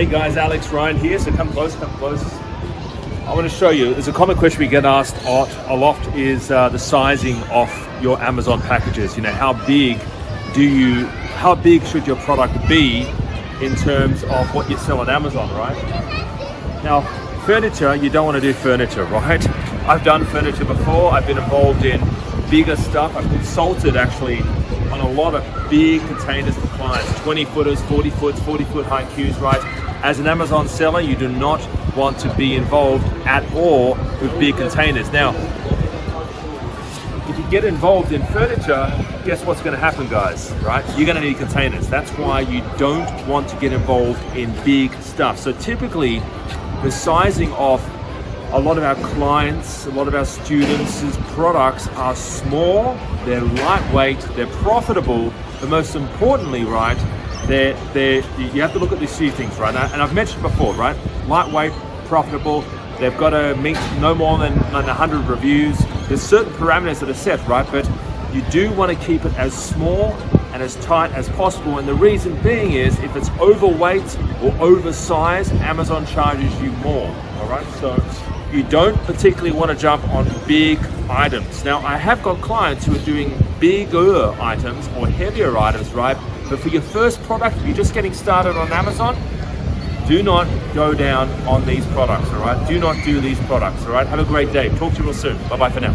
Hey guys, Alex Ryan here, so come close, come close. I want to show you, there's a common question we get asked a lot is the sizing of your Amazon packages. You know, how big should your product be in terms of what you sell on Amazon, right? Now, furniture, you don't want to do furniture, right? I've done furniture before, I've been involved in bigger stuff. I've consulted actually on a lot of big containers for clients, 20 footers, 40 foot high queues, right? As an Amazon seller, you do not want to be involved at all with big containers. Now, if you get involved in furniture, guess what's going to happen, guys, right? You're going to need containers. That's why you don't want to get involved in big stuff. So typically, the sizing of a lot of our clients, a lot of our students' products are small, they're lightweight, they're profitable, but most importantly, right, you have to look at these few things, right? And I've mentioned before, right? Lightweight, profitable, they've got to meet no more than 100 reviews. There's certain parameters that are set, right? But you do want to keep it as small and as tight as possible. And the reason being is if it's overweight or oversized, Amazon charges you more, all right? So you don't particularly want to jump on big items. Now, I have got clients who are doing bigger items or heavier items, right? But for your first product, if you're just getting started on Amazon, do not go down on these products, all right? Do not do these products, all right? Have a great day. Talk to you real soon. Bye-bye for now.